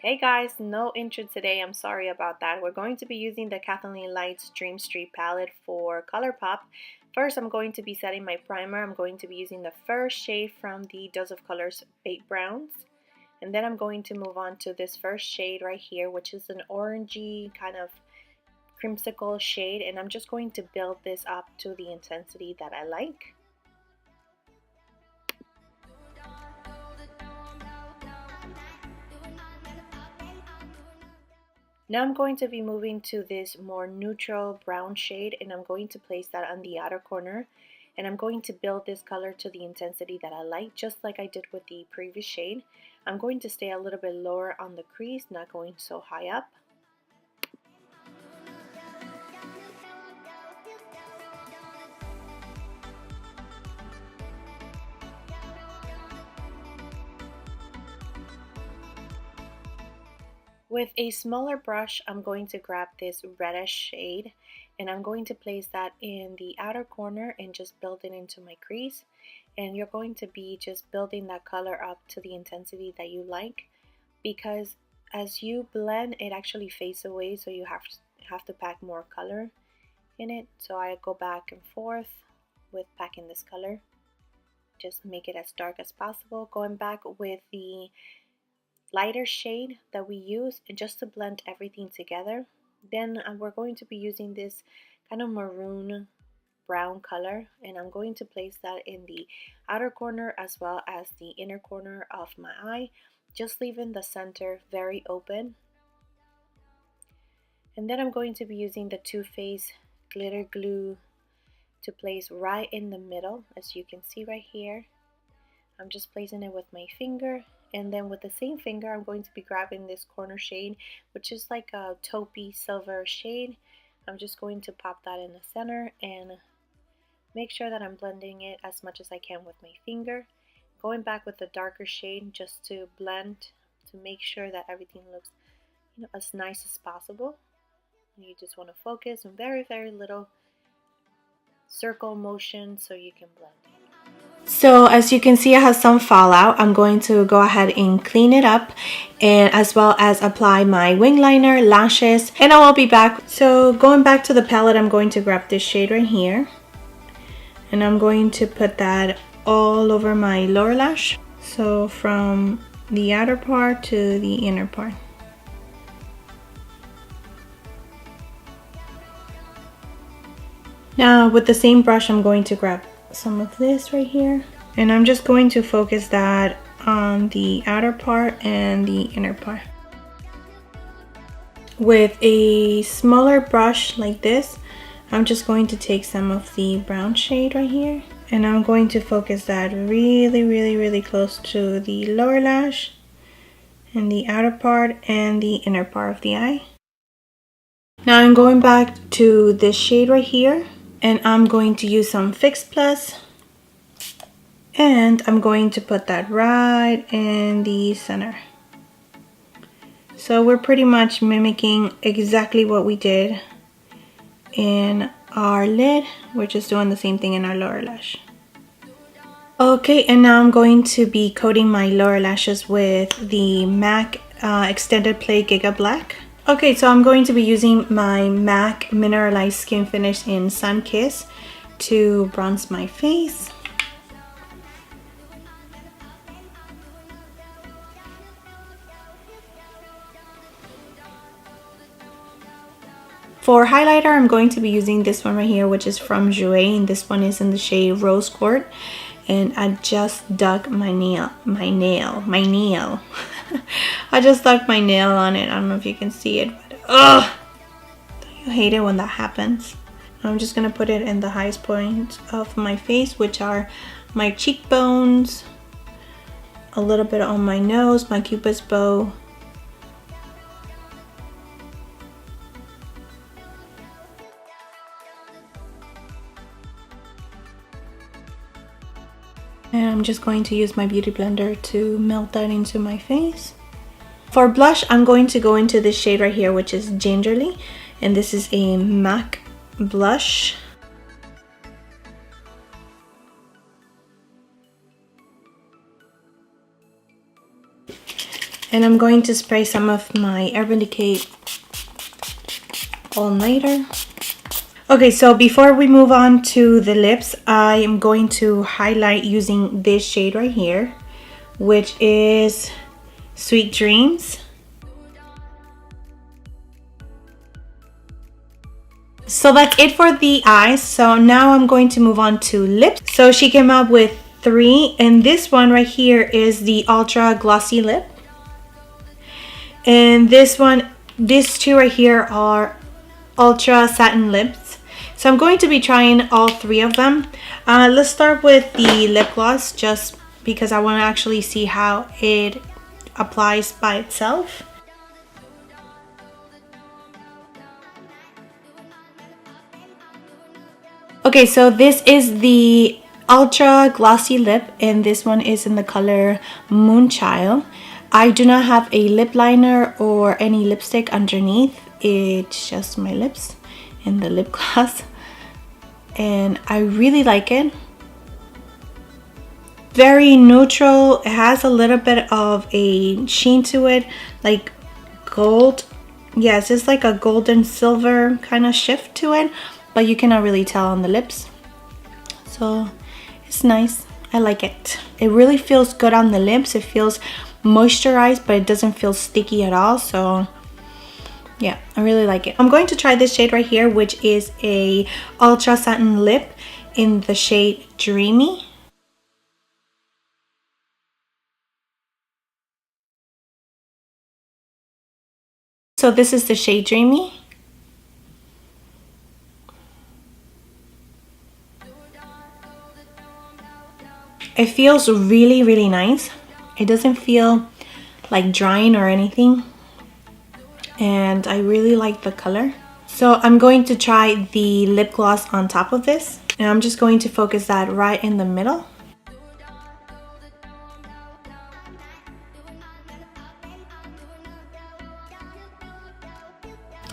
Hey guys, no intro today. I'm sorry about that. We're going to be using the Kathleenlights Dream Street palette for Colourpop. First, I'm going to be setting my primer. I'm going to be using the first shade from the Dose of Colors Baked Browns. And then I'm going to move on to this first shade right here, which is an orangey kind of creamsicle shade. And I'm just going to build this up to the intensity that I like. Now I'm going to be moving to this more neutral brown shade, and I'm going to place that on the outer corner, and I'm going to build this color to the intensity that I like, just like I did with the previous shade. I'm going to stay a little bit lower on the crease, not going so high up. With a smaller brush, I'm going to grab this reddish shade and I'm going to place that in the outer corner and just build it into my crease. And you're going to be just building that color up to the intensity that you like, because as you blend, it actually fades away, so you have to pack more color in it. So I go back and forth with packing this color. Just make it as dark as possible, going back with the lighter shade that we use and just to blend everything together. Then we're going to be using this kind of maroon brown color, and I'm going to place that in the outer corner as well as the inner corner of my eye, just leaving the center very open. And then I'm going to be using the Too Faced glitter glue to place right in the middle, as you can see right here. I'm just placing it with my finger, and then with the same finger I'm going to be grabbing this corner shade, which is like a taupey silver shade. I'm just going to pop that in the center and make sure that I'm blending it as much as I can with my finger. Going back with the darker shade just to blend, to make sure that everything looks, as nice as possible. And you just want to focus on very, very little circle motion so you can blend it. So as you can see, I have some fallout. I'm going to go ahead and clean it up, and as well as apply my wing liner, lashes, and I will be back. So going back to the palette, I'm going to grab this shade right here, and I'm going to put that all over my lower lash. So from the outer part to the inner part. Now with the same brush, I'm going to grab some of this right here, and I'm just going to focus that on the outer part and the inner part. With a smaller brush like this, I'm just going to take some of the brown shade right here, and I'm going to focus that really close to the lower lash and the outer part and the inner part of the eye. Now I'm going back to this shade right here, and I'm going to use some Fix Plus, and I'm going to put that right in the center. So we're pretty much mimicking exactly what we did in our lid. We're just doing the same thing in our lower lash. Okay, and now I'm going to be coating my lower lashes with the MAC Extended Play Gigablack. Okay, so I'm going to be using my MAC Mineralized Skin Finish in Sunkissed to bronze my face. For highlighter, I'm going to be using this one right here, which is from Jouer, and this one is in the shade Rose Quart. And I just dug my nail. I just dug my nail on it. I don't know if you can see it, but ugh! Don't you hate it when that happens? I'm just gonna put it in the highest point of my face, which are my cheekbones, a little bit on my nose, my cupid's bow. And I'm just going to use my beauty blender to melt that into my face. For blush, I'm going to go into this shade right here, which is Gingerly, and this is a MAC blush. And I'm going to spray some of my Urban Decay All Nighter. Okay, so before we move on to the lips, I am going to highlight using this shade right here, which is Sweet Dreams. So that's it for the eyes. So now I'm going to move on to lips. So she came up with 3, and this one right here is the Ultra Glossy Lip. And this one, these 2 right here are Ultra Satin Lips. So I'm going to be trying all 3 of them. Let's start with the lip gloss, just because I want to actually see how it applies by itself. Okay, so this is the Ultra Glossy Lip, and this one is in the color Moonchild. I do not have a lip liner or any lipstick underneath. It's just my lips and the lip gloss, and I really like it. Very neutral. It has a little bit of a sheen to it, like gold. Yes, it's like a gold and silver kind of shift to it, but you cannot really tell on the lips. So it's nice. I like it. It really feels good on the lips. It feels moisturized, but it doesn't feel sticky at all. So yeah, I really like it. I'm going to try this shade right here, which is a Ultra Satin Lip in the shade Dreamy. So this is the shade Dreamy. It feels really, really nice. It doesn't feel like drying or anything. And I really like the color. So I'm going to try the lip gloss on top of this. And I'm just going to focus that right in the middle.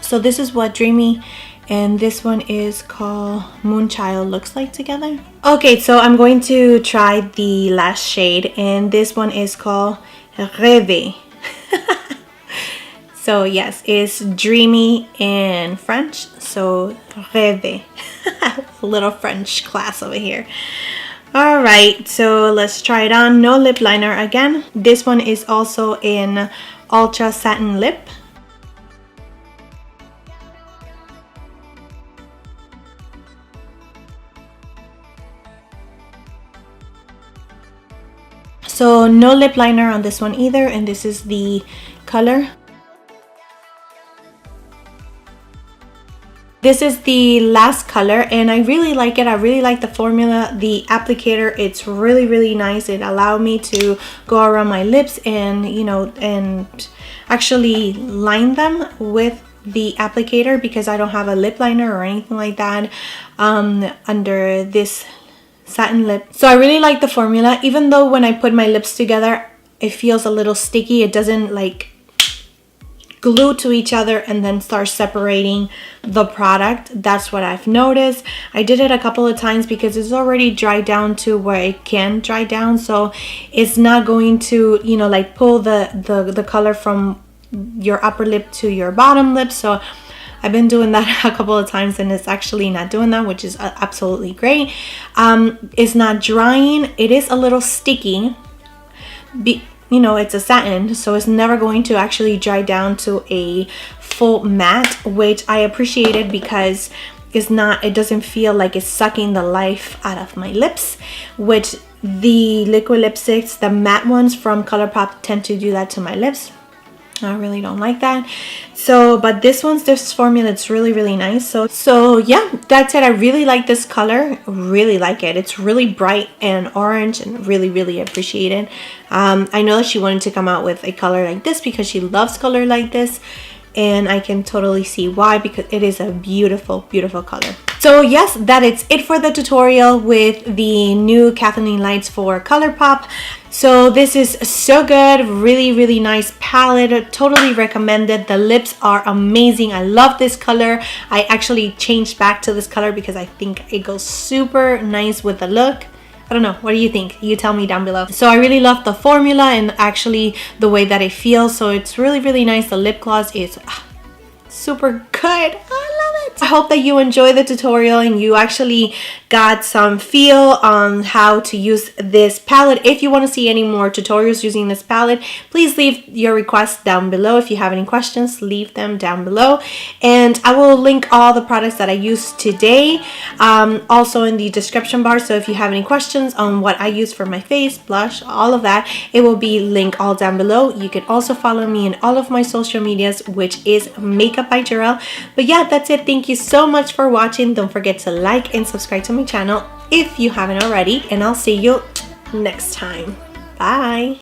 So this is what Dreamy and this one is called Moonchild looks like together. Okay, so I'm going to try the last shade, and this one is called Rêve. So yes, it's dreamy in French, so Rêve. A little French class over here. All right, so let's try it on. No lip liner again. This one is also in Ultra Satin Lip. So no lip liner on this one either, and this is the color. This is the last color, and I really like it. I really like the formula, the applicator. It's really, really nice. It allowed me to go around my lips and, you know, and actually line them with the applicator, because I don't have a lip liner or anything like that under this satin lip. So I really like the formula, even though when I put my lips together it feels a little sticky. It doesn't like glue to each other and then start separating the product. That's what I've noticed. I did it a couple of times because it's already dried down to where it can dry down, so it's not going to, you know, like pull the color from your upper lip to your bottom lip. So I've been doing that a couple of times and it's actually not doing that, which is absolutely great. It's not drying. It is a little sticky. You know, it's a satin, so it's never going to actually dry down to a full matte, which I appreciated because it's not, it doesn't feel like it's sucking the life out of my lips, which the liquid lipsticks, the matte ones from Colourpop, tend to do that to my lips. I really don't like that. So, but this formula, it's really, really nice. So yeah, that's it. I really like this color. Really like it. It's really bright and orange and really, really appreciate it. I know that she wanted to come out with a color like this because she loves color like this, and I can totally see why, because it is a beautiful, beautiful color. So yes, that is it for the tutorial with the new Kathleenlights for Colourpop. So this is so good, really, really nice palette, totally recommend it. The lips are amazing. I love this color. I actually changed back to this color because I think it goes super nice with the look. I don't know, what do you think? You tell me down below. So I really love the formula and actually the way that it feels, so it's really, really nice. The lip gloss is super good. I love it. I hope that you enjoy the tutorial and you actually got some feel on how to use this palette. If you want to see any more tutorials using this palette, please leave your requests down below. If you have any questions, leave them down below, and I will link all the products that I used today also in the description bar. So if you have any questions on what I use for my face, blush, all of that, it will be linked all down below. You can also follow me in all of my social medias, which is Makeup by Gerel. But yeah, that's it. Thank you so much for watching. Don't forget to like and subscribe to my channel if you haven't already, and I'll see you next time. Bye.